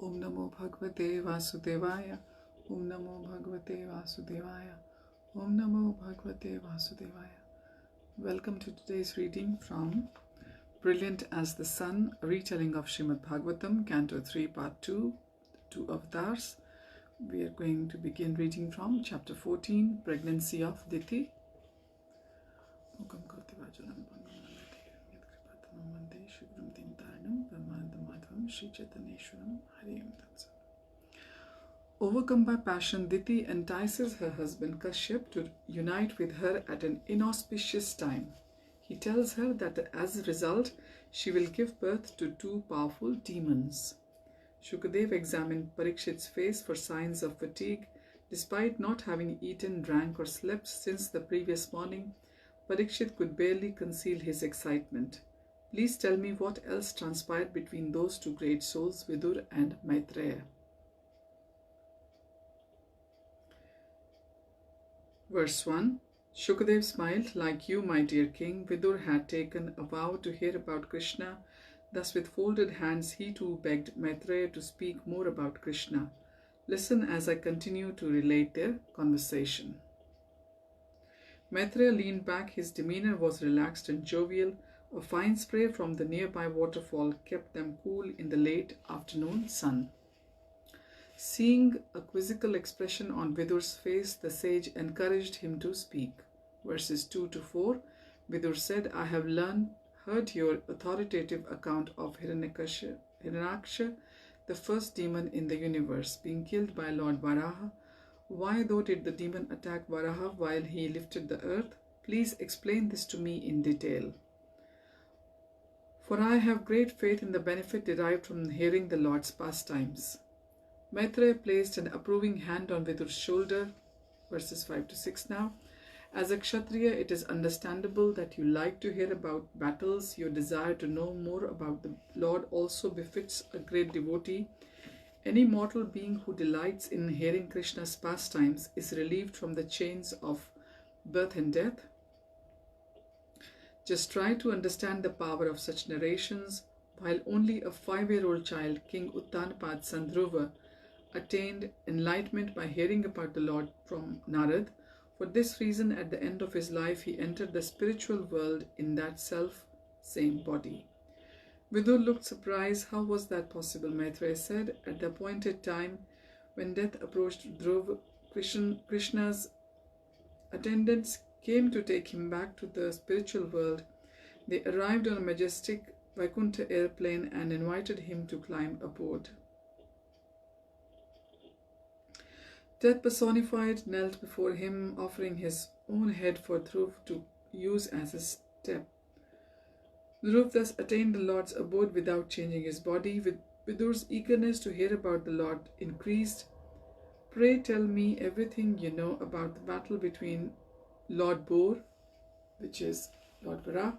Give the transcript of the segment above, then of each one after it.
Om Namo Bhagavate Vasudevaya. Om Namo Bhagavate Vasudevaya. Om Namo Bhagavate Vasudevaya. Welcome to today's reading from Brilliant as the Sun, a retelling of Srimad Bhagavatam Canto 3, Part 2, Two Avatars. We are going to begin reading from Chapter 14, Pregnancy of Diti. Overcome by passion, Diti entices her husband Kashyap to unite with her at an inauspicious time. He tells her that as a result, she will give birth to two powerful demons. Shukadev examined Parikshit's face for signs of fatigue. Despite not having eaten, drank or slept since the previous morning, Parikshit could barely conceal his excitement. Please tell me what else transpired between those two great souls, Vidur and Maitreya. Verse 1. Shukadev smiled, like you, my dear king. Vidur had taken a vow to hear about Krishna. Thus with folded hands he too begged Maitreya to speak more about Krishna. Listen as I continue to relate their conversation. Maitreya leaned back. His demeanor was relaxed and jovial. A fine spray from the nearby waterfall kept them cool in the late afternoon sun. Seeing a quizzical expression on Vidur's face, the sage encouraged him to speak. Verses 2 to 4, Vidur said, I have heard your authoritative account of Hiranyaksha, the first demon in the universe, being killed by Lord Varaha. Why, though, did the demon attack Varaha while he lifted the earth? Please explain this to me in detail. For I have great faith in the benefit derived from hearing the Lord's pastimes. Maitreya placed an approving hand on Vidur's shoulder. Verses 5 to 6 now. As a Kshatriya, it is understandable that you like to hear about battles. Your desire to know more about the Lord also befits a great devotee. Any mortal being who delights in hearing Krishna's pastimes is relieved from the chains of birth and death. Just try to understand the power of such narrations. While only a 5-year-old child, King Uttanapad Sandruva attained enlightenment by hearing about the Lord from Narad. For this reason, at the end of his life, he entered the spiritual world in that same body. Vidur looked surprised. How was that possible? Maitreya said. At the appointed time, when death approached, Dhruva, Krishna's attendants came to take him back to the spiritual world. They arrived on a majestic Vaikuntha airplane and invited him to climb aboard. Death personified knelt before him, offering his own head for Dhruv to use as a step. Dhruv thus attained the Lord's abode without changing his body. Vidur's eagerness to hear about the Lord increased. Pray tell me everything you know about the battle between Lord Bor, which is Lord Vara,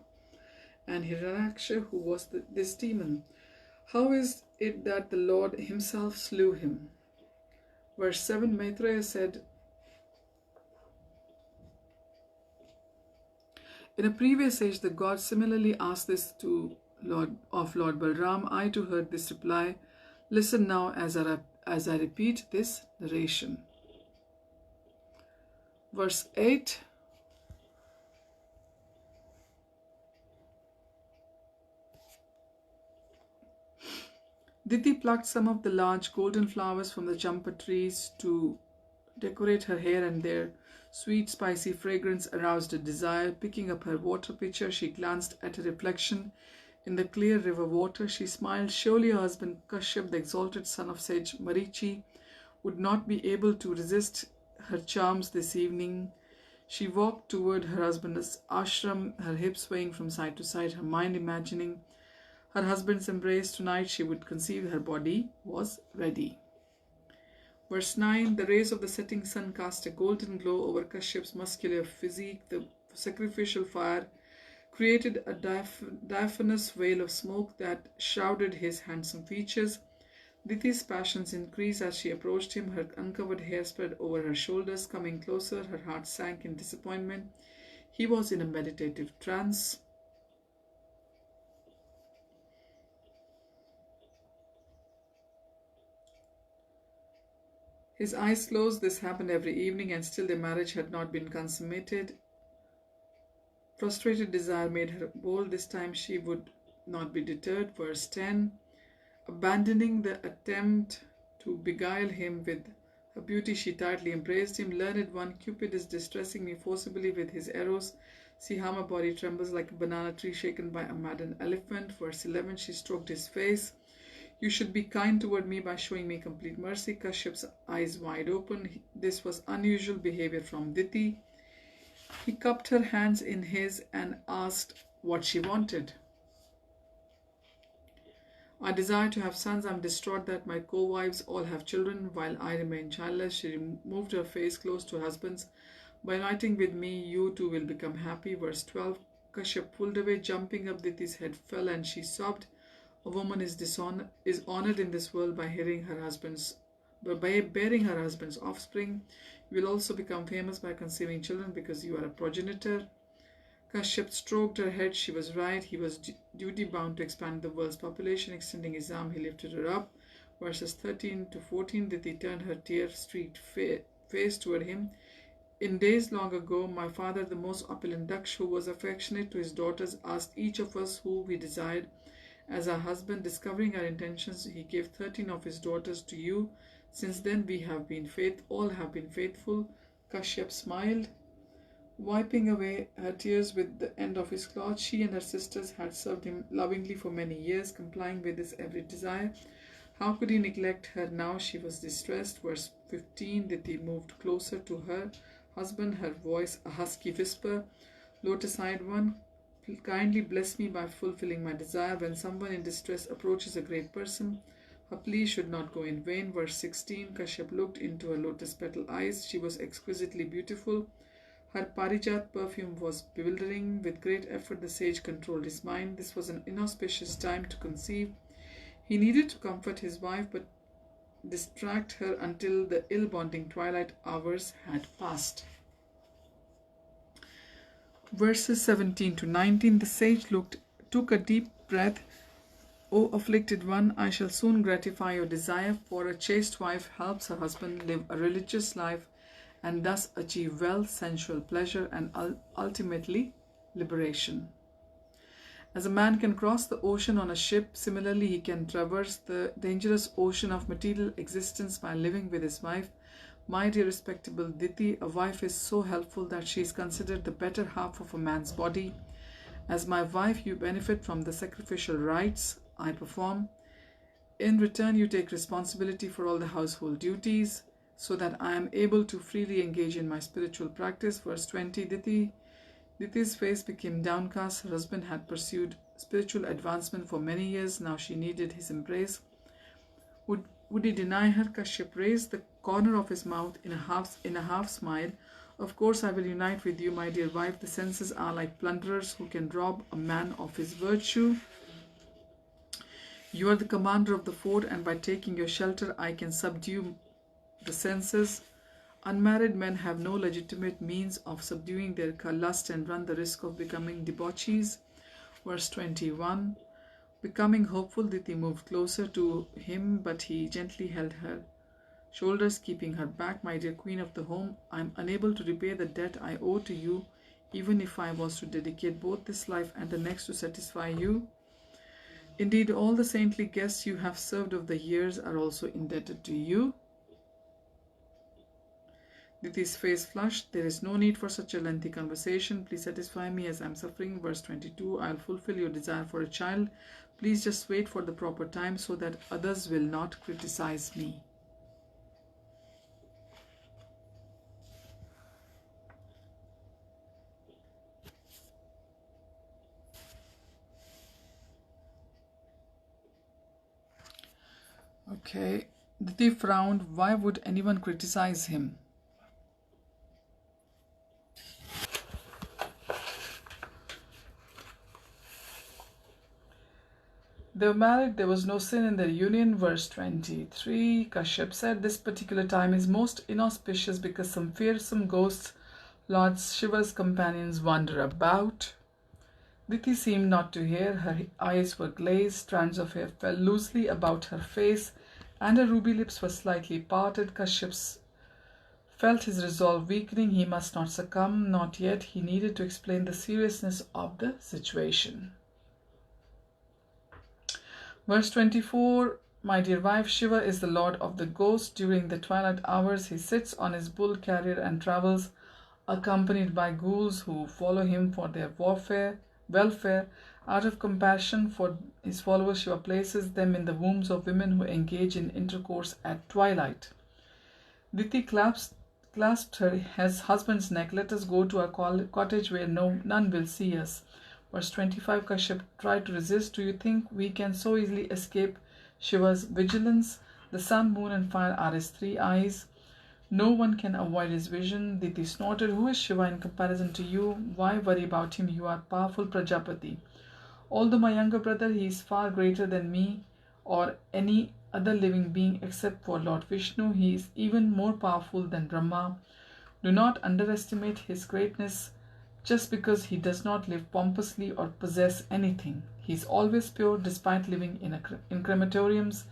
and Hiranyaksha, who was this demon. How is it that the Lord himself slew him? Verse 7, Maitreya said, in a previous age, the god similarly asked this to Lord Balram. I too heard this reply. Listen now as I repeat this narration. Verse 8, Diti plucked some of the large golden flowers from the champa trees to decorate her hair, and their sweet spicy fragrance aroused a desire. Picking up her water pitcher, she glanced at her reflection in the clear river water. She smiled. Surely her husband Kashyap, the exalted son of sage Marichi, would not be able to resist her charms this evening. She walked toward her husband's ashram, her hips swaying from side to side, her mind imagining her husband's embrace. Tonight she would conceive. Her body was ready. Verse 9, the rays of the setting sun cast a golden glow over Kashyap's muscular physique. The sacrificial fire created a diaphanous veil of smoke that shrouded his handsome features. Diti's passions increased as she approached him. Her uncovered hair spread over her shoulders. Coming closer, her heart sank in disappointment. He was in a meditative trance. His eyes closed. This happened every evening, and still their marriage had not been consummated. Frustrated desire made her bold. This time she would not be deterred. Verse 10. Abandoning the attempt to beguile him with her beauty, she tightly embraced him. Learned one, Cupid is distressing me forcibly with his arrows. See how my body trembles like a banana tree shaken by a maddened elephant. Verse 11. She stroked his face. You should be kind toward me by showing me complete mercy. Kashyap's eyes wide open. This was unusual behavior from Diti. He cupped her hands in his and asked what she wanted. I desire to have sons. I am distraught that my co-wives all have children while I remain childless. She moved her face close to her husband's. By uniting with me, you two will become happy. Verse 12. Kashyap pulled away. Jumping up, Diti's head fell and she sobbed. A woman is honored in this world by bearing her husband's offspring. You will also become famous by conceiving children because you are a progenitor. Kashyap stroked her head. She was right. He was duty bound to expand the world's population. Extending his arm, he lifted her up. Verses 13 to 14. Diti turned her tear-streaked face toward him. In days long ago, my father, the most opulent Daksh, who was affectionate to his daughters, asked each of us who we desired as our husband. Discovering our intentions, he gave 13 of his daughters to you. Since then we have been all have been faithful. Kashyap smiled, wiping away her tears with the end of his cloth. She and her sisters had served him lovingly for many years, complying with his every desire. How could he neglect her now? She was distressed. Verse 15. Diti moved closer to her husband, her voice a husky whisper. Lotus-eyed one, kindly bless me by fulfilling my desire. When someone in distress approaches a great person, her plea should not go in vain. Verse 16. Kashyap looked into her lotus petal eyes. She was exquisitely beautiful. Her parijat perfume was bewildering. With great effort the sage controlled his mind. This was an inauspicious time to conceive. He needed to comfort his wife but distract her until the ill-bonding twilight hours had passed. Verses 17 to 19. The sage took a deep breath. O afflicted one, I shall soon gratify your desire, for a chaste wife helps her husband live a religious life and thus achieve wealth, sensual pleasure, and ultimately liberation. As a man can cross the ocean on a ship, similarly he can traverse the dangerous ocean of material existence by living with his wife. My dear respectable Diti, a wife is so helpful that she is considered the better half of a man's body. As my wife, you benefit from the sacrificial rites I perform. In return, you take responsibility for all the household duties, so that I am able to freely engage in my spiritual practice. Verse 20. Diti's face became downcast. Her husband had pursued spiritual advancement for many years. Now she needed his embrace. Would he deny her? Kashyap raised the corner of his mouth in a half smile. Of course I will unite with you, my dear wife. The senses are like plunderers who can rob a man of his virtue. You are the commander of the fort, and by taking your shelter I can subdue the senses. Unmarried men have no legitimate means of subduing their lust and run the risk of becoming debauchees. Verse 21. Becoming hopeful, Diti moved closer to him, but he gently held her shoulders, keeping her back. My dear queen of the home, I am unable to repay the debt I owe to you, even if I was to dedicate both this life and the next to satisfy you. Indeed, all the saintly guests you have served over the years are also indebted to you. Diti's face flushed. There is no need for such a lengthy conversation. Please satisfy me as I am suffering. Verse 22. I will fulfill your desire for a child. Please just wait for the proper time so that others will not criticize me. Okay. Diti frowned. Why would anyone criticize him? They were married, there was no sin in their union. Verse 23. Kashyap said, this particular time is most inauspicious because some fearsome ghosts, Lord Shiva's companions, wander about. Diti seemed not to hear. Her eyes were glazed. Strands of hair fell loosely about her face and her ruby lips were slightly parted. Kashyap felt his resolve weakening. He must not succumb, not yet. He needed to explain the seriousness of the situation. Verse 24, my dear wife, Shiva is the lord of the ghosts. During the twilight hours, he sits on his bull carrier and travels, accompanied by ghouls who follow him for their welfare. Out of compassion for his followers, Shiva places them in the wombs of women who engage in intercourse at twilight. Diti clasped her husband's neck. Let us go to our cottage where none will see us. Verse 25, Kashyap tried to resist. Do you think we can so easily escape Shiva's vigilance? The sun, moon and fire are his three eyes. No one can avoid his vision. Diti snorted. Who is Shiva in comparison to you? Why worry about him? You are powerful Prajapati. Although my younger brother, he is far greater than me or any other living being except for Lord Vishnu. He is even more powerful than Brahma. Do not underestimate his greatness just because he does not live pompously or possess anything. He is always pure despite living in crematoriums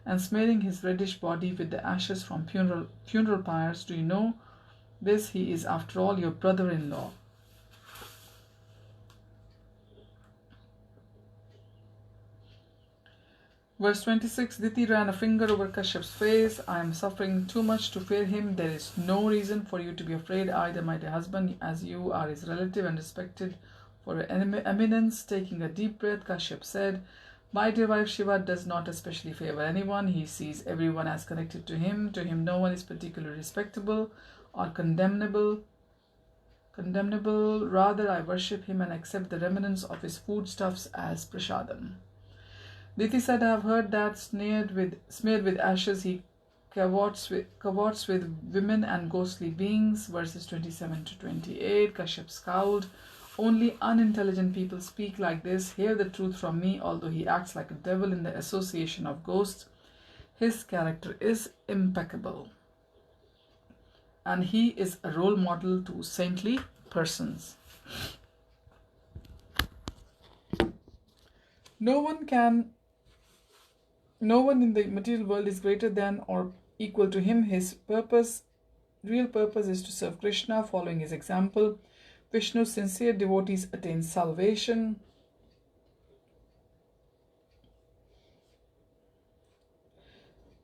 and smearing his reddish body with the ashes from funeral pyres. Do you know this? He is after all your brother-in-law. Verse 26, Diti ran a finger over Kashyap's face. I am suffering too much to fear him. There is no reason for you to be afraid either, my dear husband, as you are his relative and respected for your eminence. Taking a deep breath, Kashyap said, my dear wife, Shiva does not especially favor anyone. He sees everyone as connected to him. To him, no one is particularly respectable or condemnable. Rather, I worship him and accept the remnants of his foodstuffs as prasadam. Diti said, I have heard that smeared with ashes he cavorts with women and ghostly beings. Verses 27 to 28. Kashyap scowled. Only unintelligent people speak like this. Hear the truth from me. Although he acts like a devil in the association of ghosts, his character is impeccable. And he is a role model to saintly persons. No one in the material world is greater than or equal to him. His real purpose is to serve Krishna, following his example. Vishnu's sincere devotees attain salvation.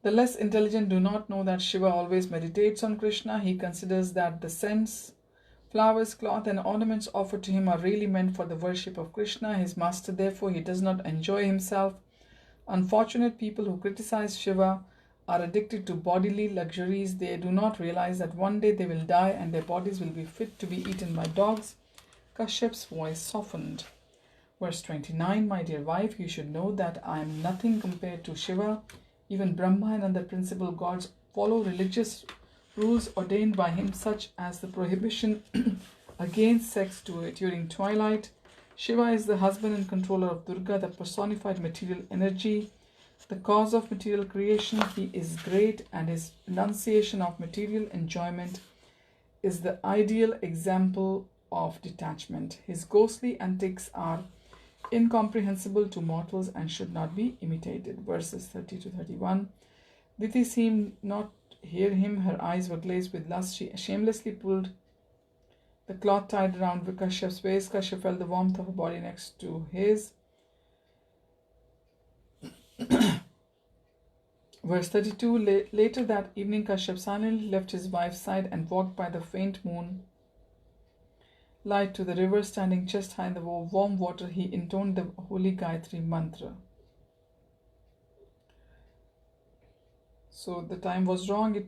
The less intelligent do not know that Shiva always meditates on Krishna. He considers that the scents, flowers, cloth and ornaments offered to him are really meant for the worship of Krishna, his master. Therefore, he does not enjoy himself. Unfortunate people who criticize Shiva are addicted to bodily luxuries. They do not realize that one day they will die and their bodies will be fit to be eaten by dogs. Kashyap's voice softened. Verse 29, my dear wife, you should know that I am nothing compared to Shiva. Even Brahma and other principal gods follow religious rules ordained by him, such as the prohibition against sex during twilight. Shiva is the husband and controller of Durga, the personified material energy, the cause of material creation. He is great, and his renunciation of material enjoyment is the ideal example of detachment. His ghostly antics are incomprehensible to mortals and should not be imitated. Verses 30 to 31. Diti seemed not hear him. Her eyes were glazed with lust. She shamelessly pulled the cloth tied around Kashyap's waist. Kashyap felt the warmth of her body next to his. Verse 32. Later that evening, Kashyap silently left his wife's side and walked by the faint moon light to the river. Standing chest high in the warm water, he intoned the holy Gayatri mantra. So the time was wrong,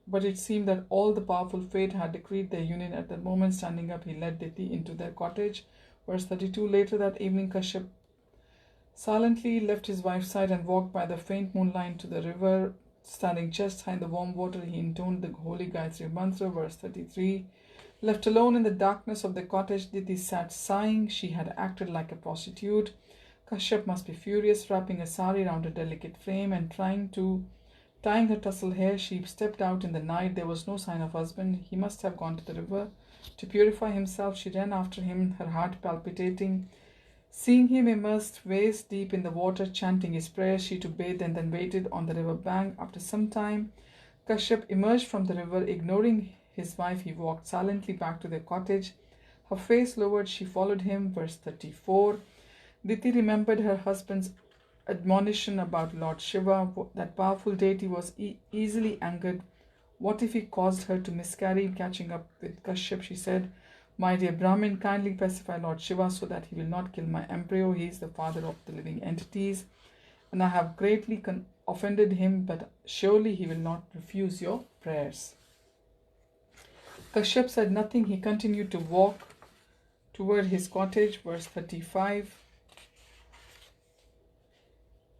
but it seemed that all the powerful fate had decreed their union at that moment. Standing up, he led Diti into their cottage. Verse 32. Later that evening, Kashyap silently left his wife's side and walked by the faint moonlight to the river. Standing chest high in the warm water, he intoned the holy Gayatri mantra. Verse 33. Left alone in the darkness of the cottage, Diti sat sighing. She had acted like a prostitute. Kashyap must be furious. Wrapping a sari around her delicate frame and tying her tousled hair, she stepped out in the night. There was no sign of husband. He must have gone to the river to purify himself. She ran after him, her heart palpitating. Seeing him immersed waist deep in the water, chanting his prayers, she took bathe and then waited on the river bank. After some time, Kashyap emerged from the river. Ignoring his wife, he walked silently back to their cottage. Her face lowered, she followed him. Verse 34. Diti remembered her husband's admonition about Lord Shiva, that powerful deity was easily angered. What if he caused her to miscarry? Catching up with Kashyap, she said, "My dear Brahmin, kindly pacify Lord Shiva so that he will not kill my embryo. He is the father of the living entities, and I have greatly offended him, but surely he will not refuse your prayers." Kashyap said nothing. He continued to walk toward his cottage. Verse 35.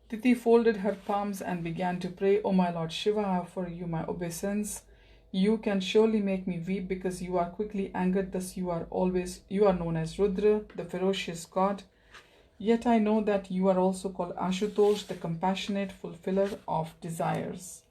Diti folded her palms and began to pray, "O my Lord Shiva, I offer you my obeisance. You can surely make me weep because you are quickly angered. Thus you are known as Rudra, the ferocious god. Yet I know that you are also called Ashutosh, the compassionate fulfiller of desires."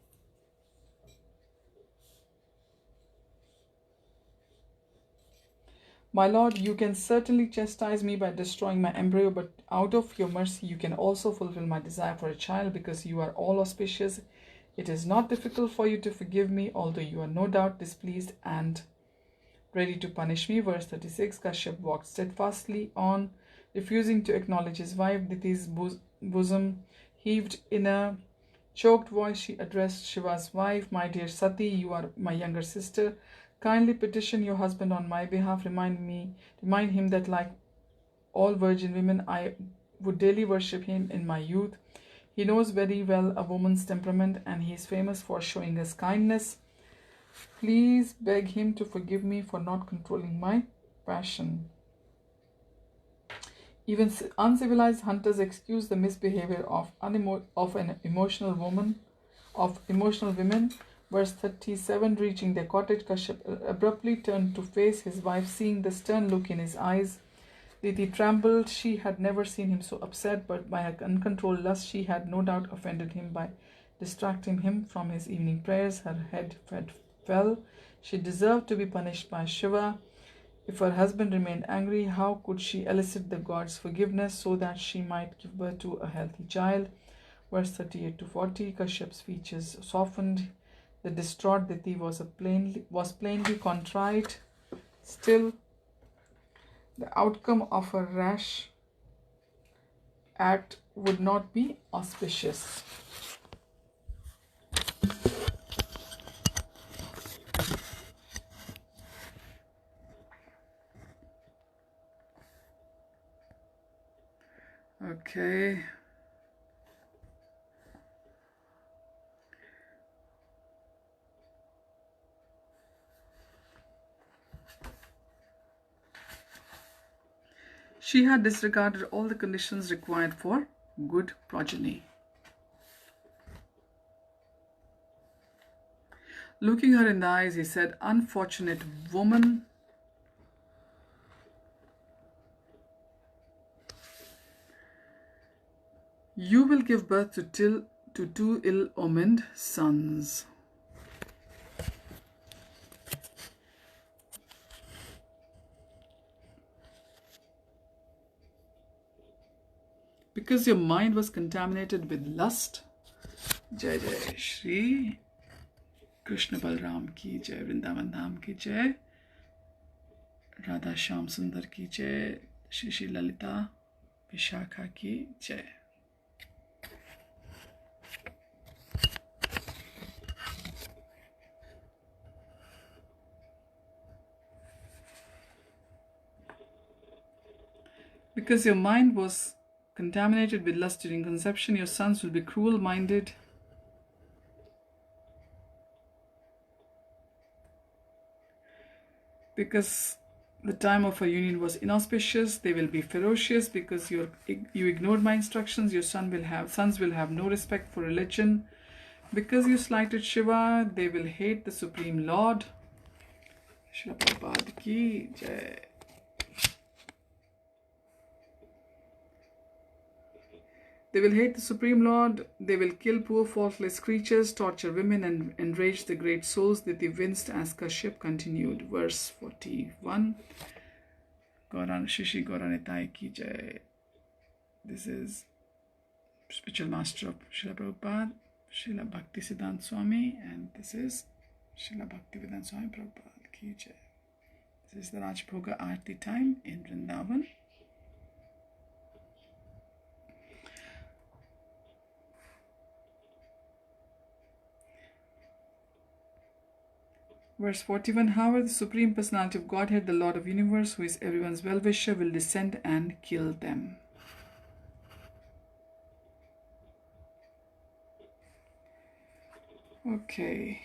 My Lord, you can certainly chastise me by destroying my embryo, but out of your mercy you can also fulfill my desire for a child because you are all auspicious. It is not difficult for you to forgive me, although you are no doubt displeased and ready to punish me. Verse 36. Kashyap walked steadfastly on, refusing to acknowledge his wife. Diti's bosom heaved. In a choked voice she addressed Shiva's wife, "My dear Sati, you are my younger sister. Kindly petition your husband on my behalf. Remind him that like all virgin women, I would daily worship him in my youth. He knows very well a woman's temperament, and he is famous for showing us kindness. Please beg him to forgive me for not controlling my passion." Even uncivilized hunters excuse the misbehavior of emotional women. Verse 37. Reaching their cottage, Kashyap abruptly turned to face his wife. Seeing the stern look in his eyes, Diti trembled. She had never seen him so upset, but by her uncontrolled lust she had no doubt offended him by distracting him from his evening prayers. Her head fell. She deserved to be punished by Shiva. If her husband remained angry, how could she elicit the god's forgiveness so that she might give birth to a healthy child? Verse 38 to 40. Kashyap's features softened. The distraught Diti was plainly contrite. Still, the outcome of her rash act would not be auspicious. Okay. She had disregarded all the conditions required for good progeny. Looking her in the eyes, he said, "Unfortunate woman, you will give birth to two ill-omened sons. Because your mind was contaminated with lust." Jai Jai Shri Krishna Balram ki Jai, Vrindavan Dham ki Jai, Radha Shyam Sundar ki Jai, Shri Shri Lalita Vishakha ki Jai. Because your mind was contaminated with lust during conception, your sons will be cruel-minded. Because the time of our union was inauspicious, they will be ferocious. Because you ignored my instructions, your sons will have no respect for religion. Because you slighted Shiva, they will hate the Supreme Lord. Shri Prabhupada ki Jai. They will hate the Supreme Lord. They will kill poor faultless creatures, torture women, and enrage the great souls. Diti winced as Kashyap continued. Verse 41. Shishi Gauranitai ki Jai. This is spiritual master of Srila Prabhupada, Srila Bhakti Siddhanta Swami, and this is Srila Bhaktivedanta Swami Prabhupada Ki Jai. This is the Rajbhoga Aarti time in Vrindavan. Verse 41, however, the Supreme Personality of Godhead, the Lord of Universe, who is everyone's well-wisher, will descend and kill them. Okay.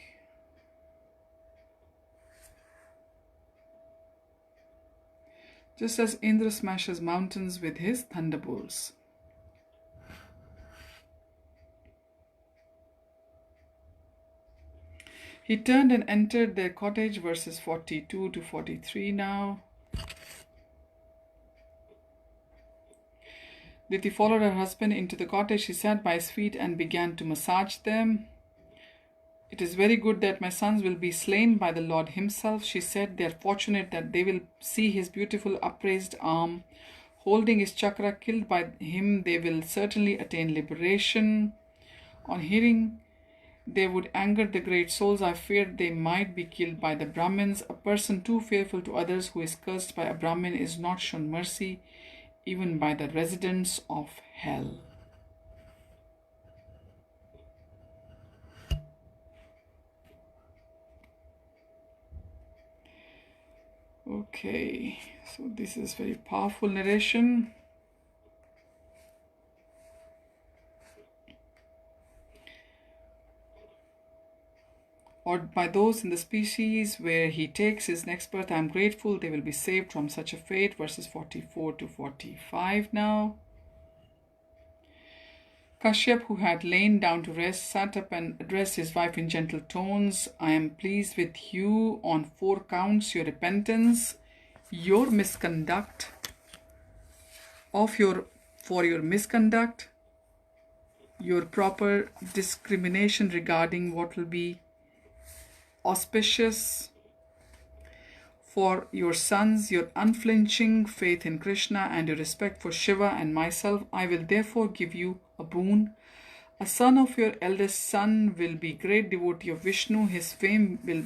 Just as Indra smashes mountains with his thunderbolts. He turned and entered their cottage, verses 42 to 43 now. Diti followed her husband into the cottage. She sat by his feet and began to massage them. It is very good that my sons will be slain by the Lord himself, she said. They are fortunate that they will see his beautiful upraised arm holding his chakra. Killed by him, they will certainly attain liberation. On hearing they would anger the great souls, I feared they might be killed by the Brahmins. A person too fearful to others who is cursed by a Brahmin is not shown mercy, even by the residents of hell. Okay, so this is very powerful narration. Or by those in the species where he takes his next birth, I am grateful they will be saved from such a fate. Verses 44 to 45 now. Kashyap, who had lain down to rest, sat up and addressed his wife in gentle tones. I am pleased with you on 4 counts: your repentance, your misconduct, for your misconduct, your proper discrimination regarding what will be auspicious for your sons, your unflinching faith in Krishna, and your respect for Shiva and myself. I will therefore give you a boon. A son of your eldest son will be great devotee of Vishnu. His fame will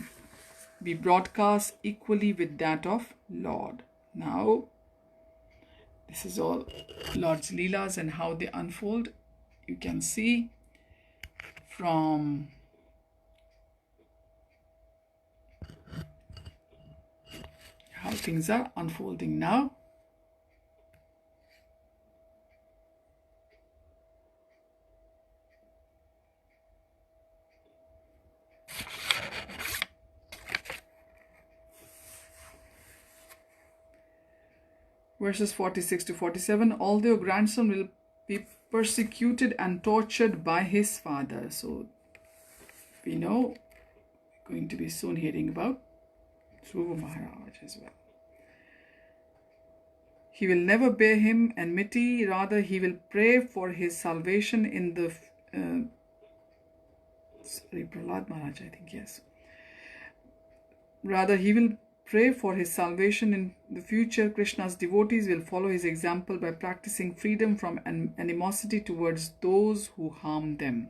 be broadcast equally with that of Lord. Now, this is all Lord's Leelas and how they unfold. You can see from how things are unfolding now. Verses 46 to 47, although your grandson will be persecuted and tortured by his father. So we know we're going to be soon hearing about Dhruva Maharaj as well. He will never bear him enmity, rather he will pray for his salvation in the Prahlad Maharaj, I think, yes. Rather he will pray for his salvation in the future. Krishna's devotees will follow his example by practicing freedom from animosity towards those who harm them.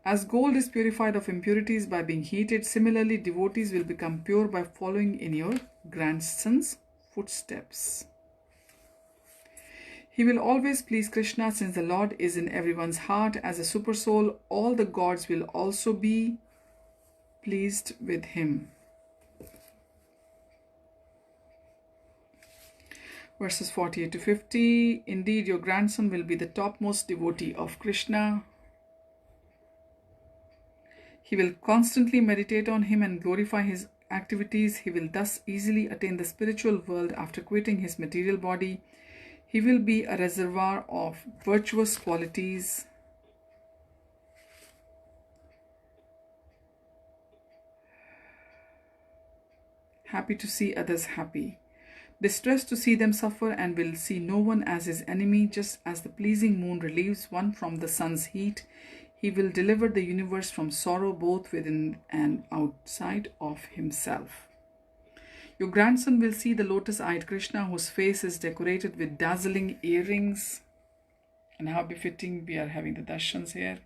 As gold is purified of impurities by being heated, similarly devotees will become pure by following in your grandson's footsteps. He will always please Krishna, since the Lord is in everyone's heart. As a supersoul, all the gods will also be pleased with him. Verses 48 to 50, indeed your grandson will be the topmost devotee of Krishna. He will constantly meditate on him and glorify his activities. He will thus easily attain the spiritual world after quitting his material body. He will be a reservoir of virtuous qualities. Happy to see others happy. Distressed to see them suffer, and will see no one as his enemy. Just as the pleasing moon relieves one from the sun's heat, he will deliver the universe from sorrow both within and outside of himself. Your grandson will see the lotus-eyed Krishna, whose face is decorated with dazzling earrings. And how befitting we are having the darshans here.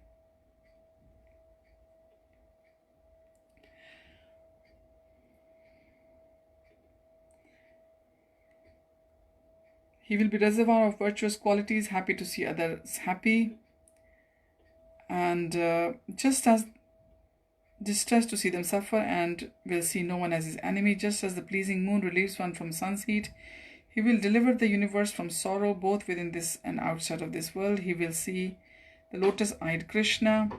He will be reservoir of virtuous qualities, happy to see others happy, and just as distressed to see them suffer, and will see no one as his enemy. Just as the pleasing moon relieves one from sun's heat, he will deliver the universe from sorrow, both within this and outside of this world. He will see the lotus-eyed Krishna,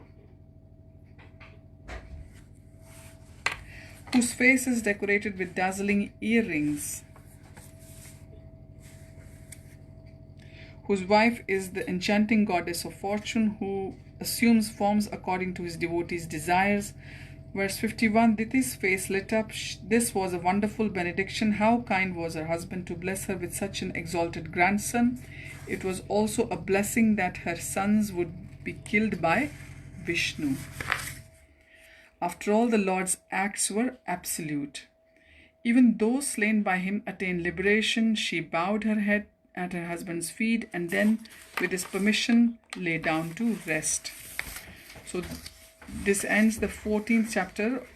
whose face is decorated with dazzling earrings, whose wife is the enchanting goddess of fortune, who assumes forms according to his devotees' desires. Verse 51, Diti's face lit up. This was a wonderful benediction. How kind was her husband to bless her with such an exalted grandson. It was also a blessing that her sons would be killed by Vishnu. After all, the Lord's acts were absolute. Even those slain by him attained liberation. She bowed her head at her husband's feet and then, with his permission, lay down to rest. So this ends the 14th chapter